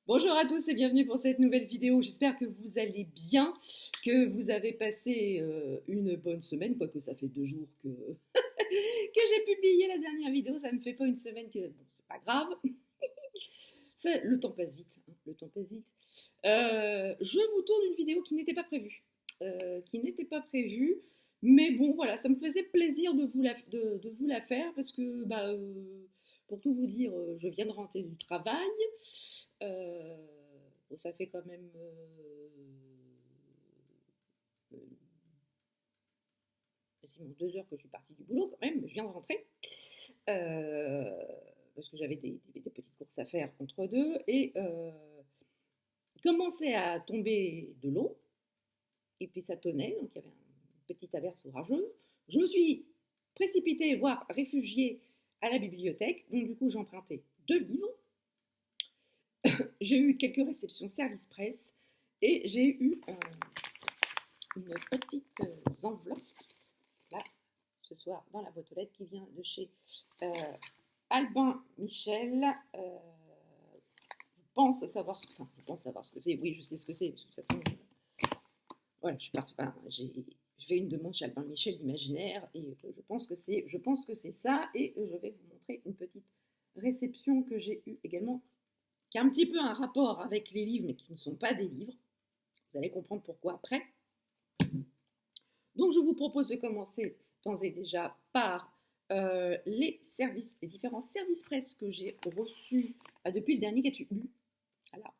Bonjour à tous et bienvenue pour cette nouvelle vidéo. J'espère que vous allez bien, que vous avez passé une bonne semaine, quoique ça fait 2 jours que, que j'ai publié la dernière vidéo. Ça ne me fait pas une semaine que... Bon, c'est pas grave. Le temps passe vite. Le temps passe vite. Je vous tourne une vidéo qui n'était pas prévue. Mais bon, voilà, ça me faisait plaisir de vous la faire parce que, pour tout vous dire, je viens de rentrer du travail. Euh, bon, ça fait quand même quasiment 2 heures que je suis partie du boulot quand même, je viens de rentrer. Euh, Parce que j'avais des petites courses à faire entre deux. Et commençait à tomber de l'eau. Et puis ça tenait, donc il y avait une petite averse orageuse. Je me suis précipitée, voire réfugiée à la bibliothèque. Donc du coup, j'ai emprunté 2 livres. J'ai eu quelques réceptions service presse et j'ai eu une petite enveloppe là ce soir dans la boîte aux lettres qui vient de chez Albin Michel. Je pense savoir ce que c'est. Oui, je sais ce que c'est. De toute façon, voilà, je suis partie. J'ai fait une demande chez Albin Michel d'imaginaire et je pense que c'est ça. Et je vais vous montrer une petite réception que j'ai eue également, qui a un petit peu un rapport avec les livres, mais qui ne sont pas des livres. Vous allez comprendre pourquoi après. Donc, je vous propose de commencer d'ores et déjà par les différents services presse que j'ai reçus depuis le dernier CATU. Voilà.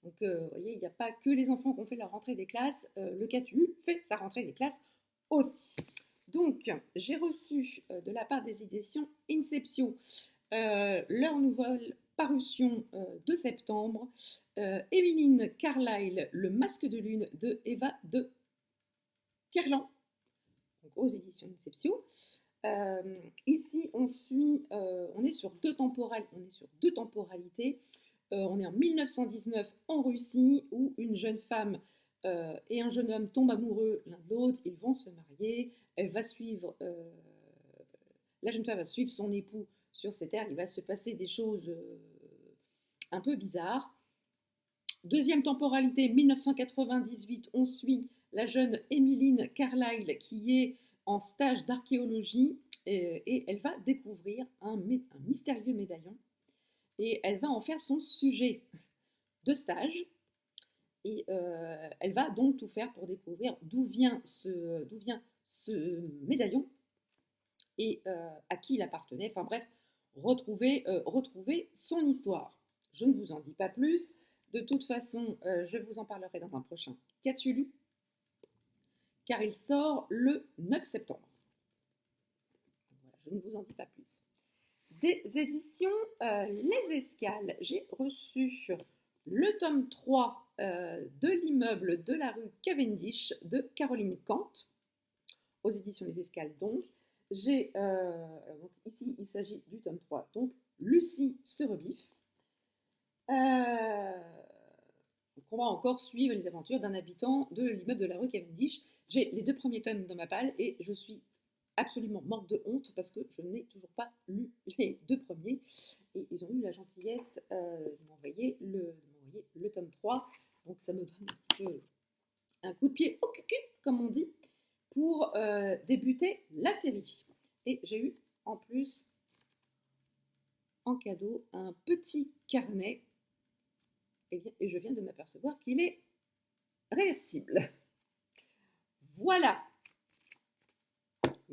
Donc, vous voyez, il n'y a pas que les enfants qui ont fait leur rentrée des classes. Le CATU fait sa rentrée des classes aussi. Donc, j'ai reçu de la part des éditions Inception leur nouvelle parution de septembre, Émeline Carlyle, Le Masque de Lune de Eva de Kerlan, donc aux éditions Inception. Ici, on est sur deux temporalités. On est en 1919 en Russie, où une jeune femme et un jeune homme tombent amoureux l'un de l'autre. Ils vont se marier. La jeune femme va suivre son époux sur cette terre. Il va se passer des choses un peu bizarres. Deuxième temporalité, 1998, on suit la jeune Émeline Carlyle qui est en stage d'archéologie et elle va découvrir un mystérieux médaillon et elle va en faire son sujet de stage. Et elle va donc tout faire pour découvrir d'où vient ce médaillon et à qui il appartenait. Enfin bref, retrouver son histoire. Je ne vous en dis pas plus. De toute façon, je vous en parlerai dans un prochain Qu'as-tu lu, car il sort le 9 septembre. Voilà, je ne vous en dis pas plus. Des éditions Les Escales, j'ai reçu le tome 3 de L'immeuble de la rue Cavendish de Caroline Kant, aux éditions Les Escales donc. Donc ici, il s'agit du tome 3, donc Lucie se rebiffe. On va encore suivre les aventures d'un habitant de l'immeuble de la rue Cavendish. J'ai les 2 premiers tomes dans ma palle et je suis absolument morte de honte parce que je n'ai toujours pas lu les 2 premiers. Et ils ont eu la gentillesse de m'envoyer le tome 3. Donc ça me donne un petit peu un coup de pied au cul, comme on dit, pour débuter la série. Et j'ai eu en plus en cadeau un petit carnet. Et je viens de m'apercevoir qu'il est réversible. Voilà.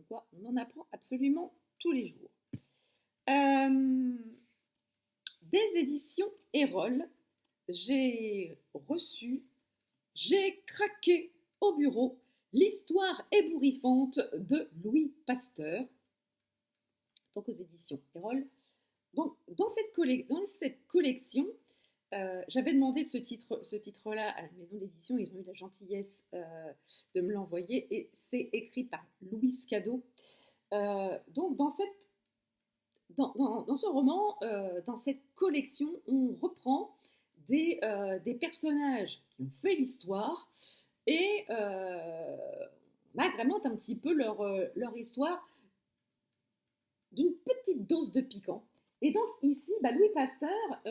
Quoi, on en apprend absolument tous les jours. Des éditions Erol, j'ai craqué au bureau l'histoire ébouriffante de Louis Pasteur, donc aux éditions Erol. Donc, dans cette collection, j'avais demandé ce titre-là à la maison d'édition. Ils ont eu la gentillesse de me l'envoyer et c'est écrit par Louise Cadeau. Donc, dans ce roman, dans cette collection, on reprend des personnages qui ont fait l'histoire et on agrémente un petit peu leur histoire d'une petite dose de piquant. Et donc ici, Louis Pasteur,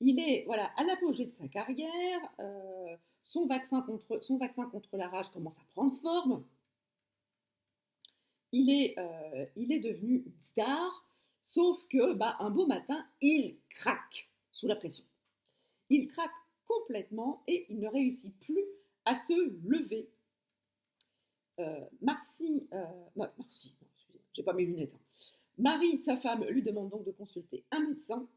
Il est voilà, à l'apogée de sa carrière, son vaccin contre la rage commence à prendre forme, il est devenu une star, sauf que bah, un beau matin, il craque sous la pression. Il craque complètement et il ne réussit plus à se lever. Marcy, j'ai pas mes lunettes. Hein. Marie, sa femme, lui demande donc de consulter un médecin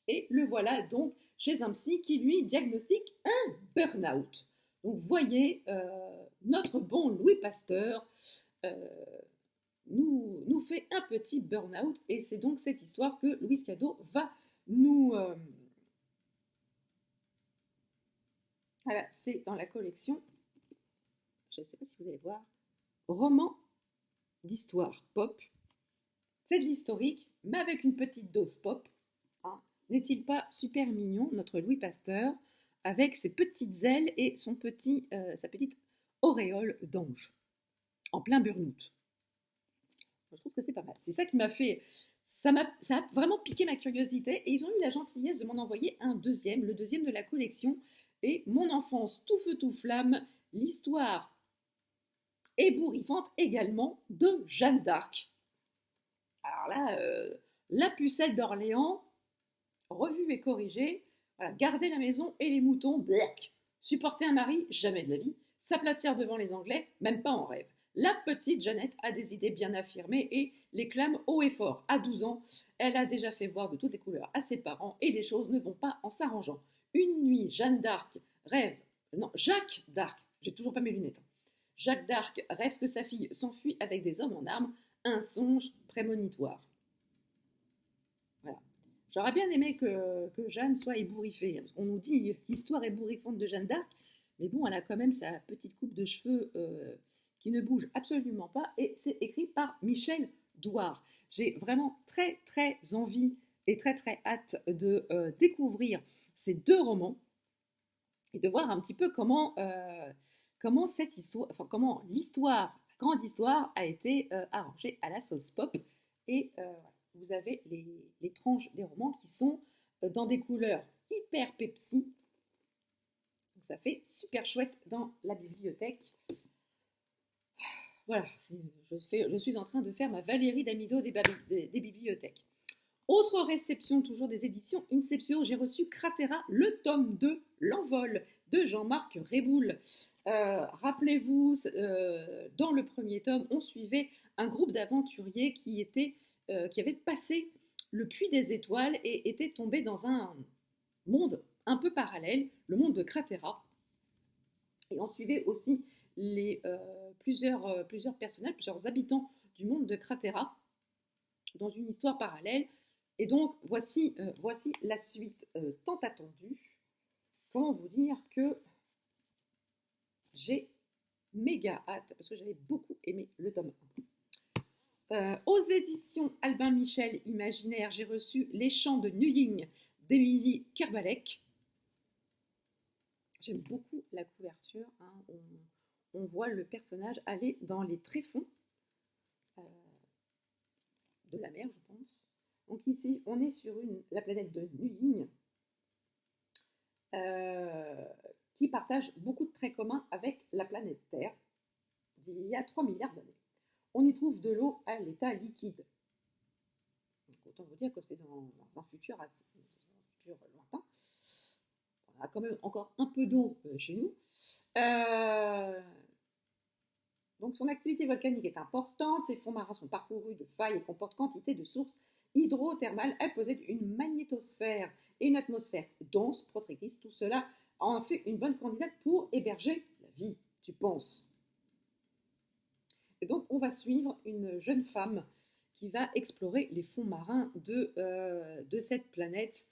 et le voilà donc chez un psy qui lui diagnostique un burn-out. Donc vous voyez, notre bon Louis Pasteur nous fait un petit burn-out et c'est donc cette histoire que Louise Cadot va nous... voilà, c'est dans la collection, je ne sais pas si vous allez voir, roman d'histoire pop. C'est de l'historique, mais avec une petite dose pop. Hein. N'est-il pas super mignon, notre Louis Pasteur, avec ses petites ailes et sa petite auréole d'ange, en plein burn-out. Je trouve que c'est pas mal. C'est ça qui m'a fait... Ça a vraiment piqué ma curiosité et ils ont eu la gentillesse de m'en envoyer un deuxième, le deuxième de la collection. Et Mon enfance tout feu tout flamme, l'histoire ébouriffante également de Jeanne d'Arc. Alors là, la pucelle d'Orléans, revue et corrigée, voilà, garder la maison et les moutons, blec. Supporter un mari, jamais de la vie. S'aplatir devant les Anglais, même pas en rêve. La petite Jeannette a des idées bien affirmées et les clame haut et fort. À 12 ans, elle a déjà fait voir de toutes les couleurs à ses parents et les choses ne vont pas en s'arrangeant. Une nuit, Jacques d'Arc, j'ai toujours pas mes lunettes. Hein. Jacques d'Arc rêve que sa fille s'enfuit avec des hommes en armes, un songe prémonitoire. Voilà. J'aurais bien aimé que Jeanne soit ébouriffée, parce qu'on nous dit l'histoire ébouriffante de Jeanne d'Arc, mais bon, elle a quand même sa petite coupe de cheveux qui ne bouge absolument pas, et c'est écrit par Michel Douard. J'ai vraiment très très envie et très très hâte de découvrir ces deux romans et de voir un petit peu comment cette histoire, enfin comment l'histoire, la grande histoire, a été arrangée à la sauce pop. Et vous avez les tranches des romans qui sont dans des couleurs hyper Pepsi. Donc ça fait super chouette dans la bibliothèque. Voilà, je suis en train de faire ma Valérie Damido des bibliothèques. Autre réception, toujours des éditions Inceptio, j'ai reçu Cratera, le tome 2, L'envol, de Jean-Marc Réboul. Rappelez-vous, dans le premier tome, on suivait un groupe d'aventuriers qui avait passé le puits des étoiles et était tombé dans un monde un peu parallèle, le monde de Cratera. Et on suivait aussi plusieurs personnages, plusieurs habitants du monde de Cratera dans une histoire parallèle. Et donc, voici la suite tant attendue. Comment vous dire que j'ai méga hâte, parce que j'avais beaucoup aimé le tome 1. Aux éditions Albin Michel Imaginaire, j'ai reçu Les Chants de Nuying d'Émilie Kerbalek. J'aime beaucoup la couverture. Hein. On voit le personnage aller dans les tréfonds de la mer, je pense. Donc ici, on est sur la planète de Nuying, qui partage beaucoup de traits communs avec la planète Terre d'il y a 3 milliards d'années. On y trouve de l'eau à l'état liquide. Donc, autant vous dire que c'est dans un futur lointain. On a quand même encore un peu d'eau chez nous. Donc son activité volcanique est importante, ses fonds marins sont parcourus de failles et comportent quantité de sources hydrothermales. Elle possède une magnétosphère et une atmosphère dense, protectrice. Tout cela en fait une bonne candidate pour héberger la vie, tu penses. Et donc on va suivre une jeune femme qui va explorer les fonds marins de cette planète.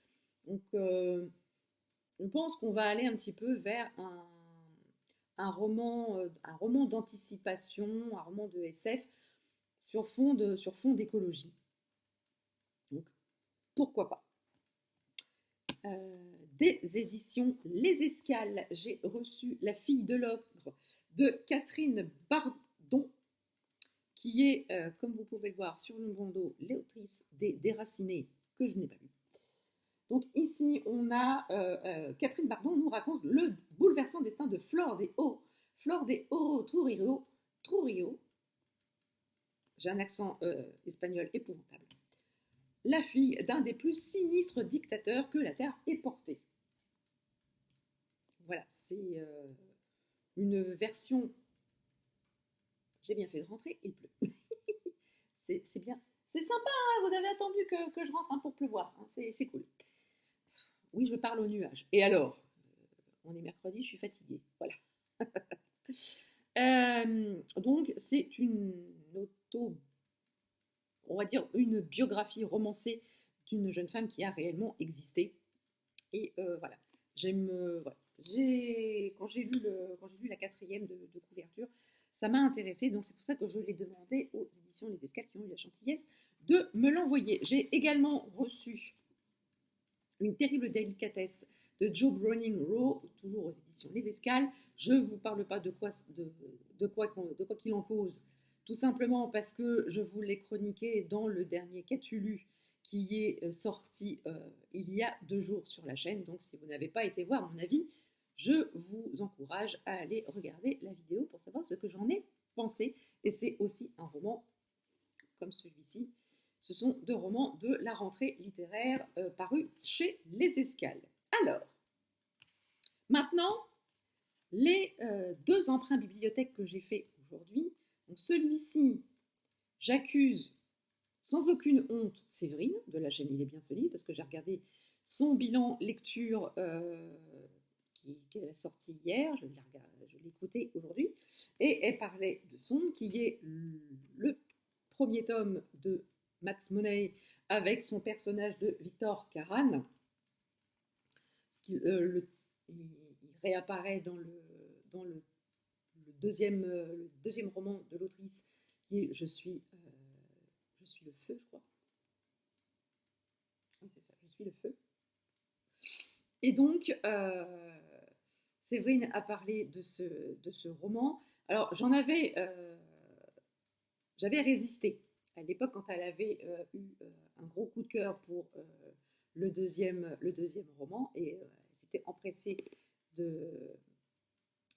Donc je pense qu'on va aller un petit peu vers un roman d'anticipation, un roman de SF sur fond d'écologie. Donc, pourquoi pas. Des éditions Les Escales, j'ai reçu La fille de l'ogre de Catherine Bardon, qui est, comme vous pouvez le voir sur le bandeau, l'autrice des Déracinés, que je n'ai pas lu. Donc ici, on a Catherine Bardon nous raconte le bouleversant destin de Flor de Oro Trujillo. J'ai un accent espagnol épouvantable. La fille d'un des plus sinistres dictateurs que la Terre ait porté. Voilà, c'est une version. J'ai bien fait de rentrer, il pleut. c'est bien. C'est sympa, hein, vous avez attendu que je rentre pour pleuvoir. Hein, c'est cool. Oui, je parle aux nuages. Et alors on est mercredi, je suis fatiguée. Voilà. Donc, c'est une on va dire une biographie romancée d'une jeune femme qui a réellement existé. Et voilà. Voilà. Quand j'ai lu la quatrième de couverture, ça m'a intéressée. Donc, c'est pour ça que je l'ai demandé aux éditions Les Escales qui ont eu la gentillesse de me l'envoyer. J'ai également reçu une terrible délicatesse de Joe Browning-Rowe, toujours aux éditions Les Escales. Je ne vous parle pas de quoi qu'il en cause, tout simplement parce que je vous l'ai chroniqué dans le dernier Cthulhu qui est sorti il y a 2 jours sur la chaîne. Donc si vous n'avez pas été voir mon avis, je vous encourage à aller regarder la vidéo pour savoir ce que j'en ai pensé. Et c'est aussi un roman comme celui-ci. Ce sont 2 romans de la rentrée littéraire parus chez Les Escales. Alors, maintenant, les 2 emprunts bibliothèques que j'ai fait aujourd'hui. Donc celui-ci, j'accuse sans aucune honte Séverine de la chaîne Il est bien solide parce que j'ai regardé son bilan lecture qu'elle a sorti hier, je l'ai écouté aujourd'hui, et elle parlait de Sonde qui est le premier tome de Max Monet avec son personnage de Victor Karan. Il réapparaît dans le deuxième roman de l'autrice qui est Je suis le feu, je crois. Oui, c'est ça, Je suis le feu. Et donc, Séverine a parlé de ce roman. Alors, j'avais résisté à l'époque quand elle avait eu un gros coup de cœur pour le deuxième roman et elle s'était empressée de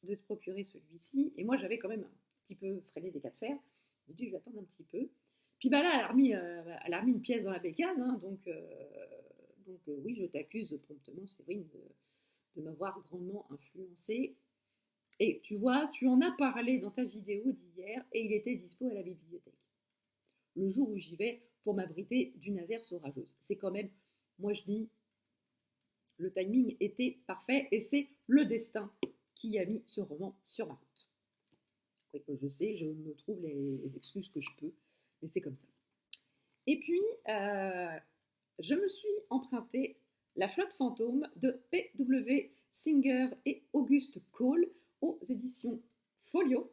se procurer celui-ci. Et moi, j'avais quand même un petit peu freiné des cas de fer. J'ai dit, je vais attendre un petit peu. Puis bah là, elle a remis une pièce dans la bécane. Hein, donc oui, je t'accuse promptement, Séverine, de m'avoir grandement influencée. Et tu vois, tu en as parlé dans ta vidéo d'hier et il était dispo à la bibliothèque. Le jour où j'y vais pour m'abriter d'une averse orageuse. C'est quand même, moi je dis, le timing était parfait et c'est le destin qui a mis ce roman sur ma route. Oui, je sais, je me trouve les excuses que je peux, mais c'est comme ça. Et puis, je me suis emprunté La Flotte Fantôme de P.W. Singer et Auguste Cole aux éditions Folio.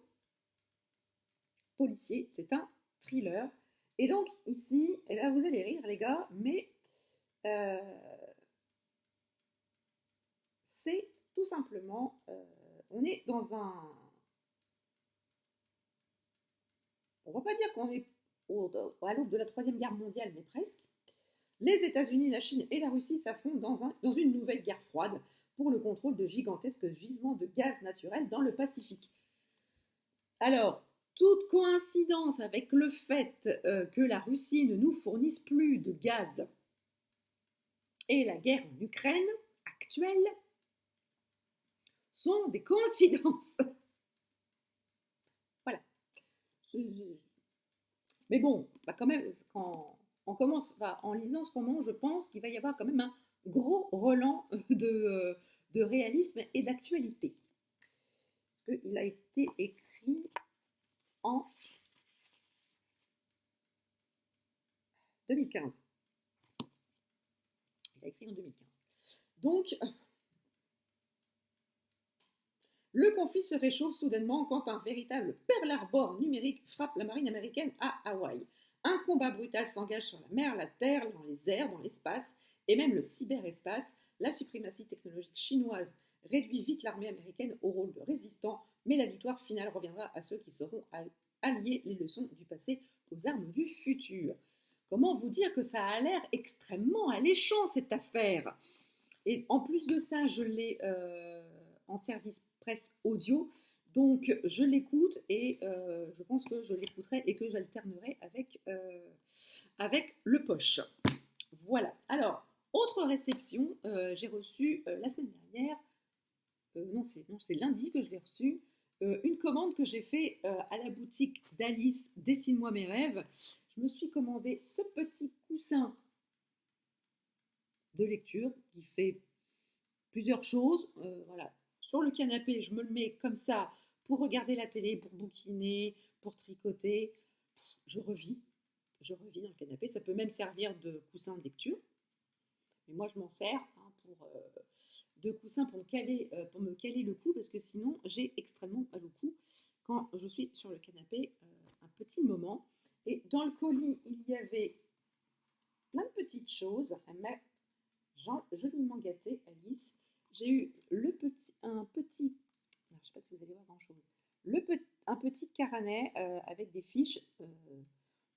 Policier, c'est un thriller. Et donc ici, eh bien, vous allez rire les gars, mais c'est tout simplement, on est dans un... On ne va pas dire qu'on est à l'aube de la Troisième Guerre mondiale, mais presque. Les États-Unis, la Chine et la Russie s'affrontent dans une nouvelle guerre froide pour le contrôle de gigantesques gisements de gaz naturel dans le Pacifique. Alors, toute coïncidence avec le fait que la Russie ne nous fournisse plus de gaz et la guerre en Ukraine actuelle sont des coïncidences. Voilà. Mais bon, bah quand même, quand on commence, en lisant ce roman, je pense qu'il va y avoir quand même un gros relent de réalisme et d'actualité. Parce qu'il a été écrit en 2015. Il a écrit en 2015. Donc, le conflit se réchauffe soudainement quand un véritable Pearl Harbor numérique frappe la marine américaine à Hawaï. Un combat brutal s'engage sur la mer, la terre, dans les airs, dans l'espace et même le cyberespace. La suprématie technologique chinoise réduit vite l'armée américaine au rôle de résistant, mais la victoire finale reviendra à ceux qui sauront allier les leçons du passé aux armes du futur. comment vous dire que ça a l'air extrêmement alléchant cette affaire. Et en plus de ça, je l'ai en service presse audio. Donc je l'écoute et je pense que je l'écouterai et que j'alternerai avec le poche. Voilà. Alors, autre réception, j'ai reçu la semaine dernière, non c'est lundi que je l'ai reçu, une commande que j'ai fait à la boutique d'Alice, Dessine-moi mes rêves. Je me suis commandé ce petit coussin de lecture qui fait plusieurs choses. Voilà. Sur le canapé, je me le mets comme ça pour regarder la télé, pour bouquiner, pour tricoter. Je revis dans le canapé. Ça peut même servir de coussin de lecture. Mais moi, je m'en sers de coussin pour me caler le cou, parce que sinon, j'ai extrêmement mal au cou quand je suis sur le canapé un petit moment. Et dans le colis, il y avait plein de petites choses. Elle m'a joliment gâtée, Alice. J'ai eu un petit, je ne sais pas si vous allez voir grand chose, un petit carnet avec des fiches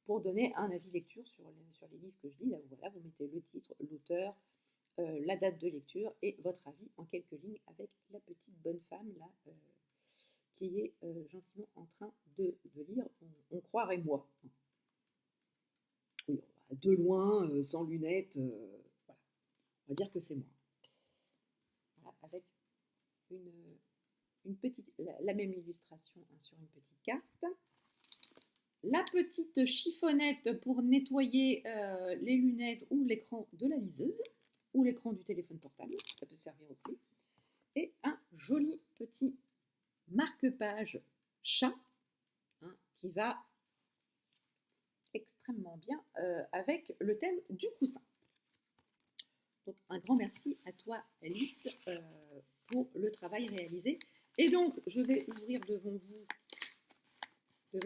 pour donner un avis lecture sur les livres que je lis. Là, voilà, vous mettez le titre, l'auteur, la date de lecture et votre avis en quelques lignes avec la petite bonne femme là qui est gentiment en train de lire. On croirait moi. Oui, de loin, sans lunettes, voilà. On va dire que c'est moi. Voilà, avec une petite, la même illustration hein, sur une petite carte. La petite chiffonnette pour nettoyer les lunettes ou l'écran de la liseuse ou l'écran du téléphone portable, ça peut servir aussi. Et un joli petit marque-page chat hein, qui va extrêmement bien avec le thème du coussin. Donc un grand merci à toi Alice pour le travail réalisé. Et donc je vais ouvrir devant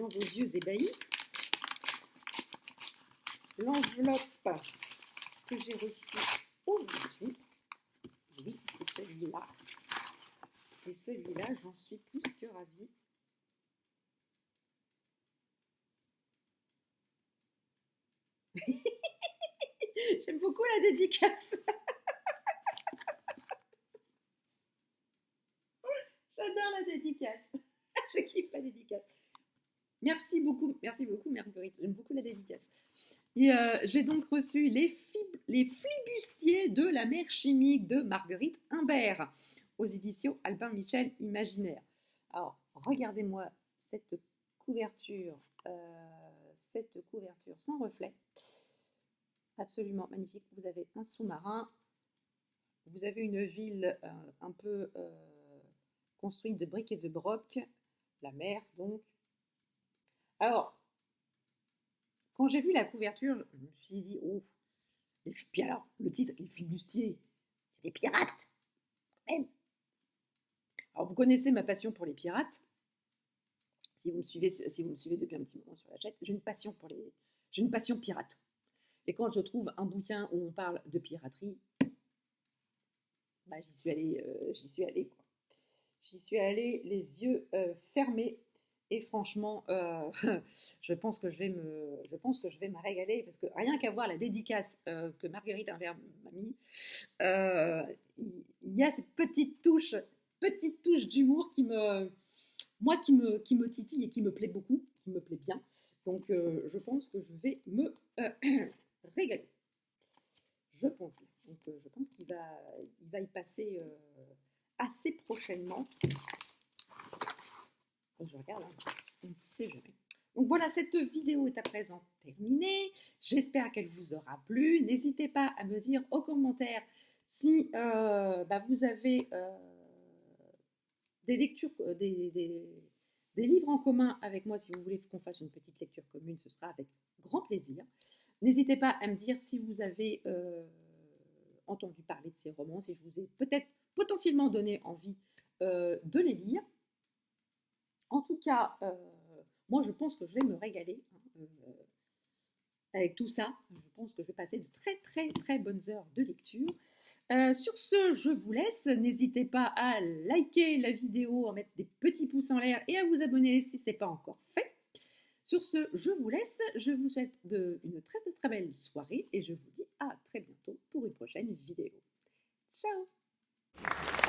vos yeux ébahis, l'enveloppe que j'ai reçue aujourd'hui. Oui, c'est celui-là. C'est celui-là, j'en suis plus que ravie. J'aime beaucoup la dédicace. J'adore la dédicace. Je kiffe la dédicace. Merci beaucoup Marguerite. J'aime beaucoup la dédicace. Et j'ai donc reçu les flibustiers de la mer chimique de Marguerite Imbert aux éditions Albin Michel Imaginaire. Alors, regardez-moi cette couverture sans reflet. Absolument magnifique. Vous avez un sous-marin. Vous avez une ville un peu construite de briques et de broc. La mer, donc. Alors, quand j'ai vu la couverture, je me suis dit, oh, puis alors, le titre, les flibustiers, des pirates, quand même. Alors, vous connaissez ma passion pour les pirates. Si vous me suivez depuis un petit moment sur la chaîne, j'ai une passion pirate. Et quand je trouve un bouquin où on parle de piraterie, bah, j'y suis allée, quoi. J'y suis allée les yeux fermés. Et franchement, je pense que je vais me régaler parce que rien qu'à voir la dédicace que Marguerite Imbert m'a mis, il y a cette petite touche d'humour qui me titille et qui me plaît beaucoup, qui me plaît bien. Donc, je pense que je vais me régaler. Je pense. Donc, je pense qu'il va y passer assez prochainement. Je regarde, hein. On ne sait jamais. Donc voilà, cette vidéo est à présent terminée. J'espère qu'elle vous aura plu. N'hésitez pas à me dire aux commentaires si vous avez des lectures, des livres en commun avec moi. Si vous voulez qu'on fasse une petite lecture commune, ce sera avec grand plaisir. N'hésitez pas à me dire si vous avez entendu parler de ces romans, si je vous ai peut-être potentiellement donné envie de les lire. En tout cas, moi je pense que je vais me régaler avec tout ça. Je pense que je vais passer de très très très bonnes heures de lecture. Sur ce, je vous laisse. N'hésitez pas à liker la vidéo, à mettre des petits pouces en l'air et à vous abonner si ce n'est pas encore fait. Sur ce, je vous laisse, je vous souhaite une très très belle soirée et je vous dis à très bientôt pour une prochaine vidéo. Ciao!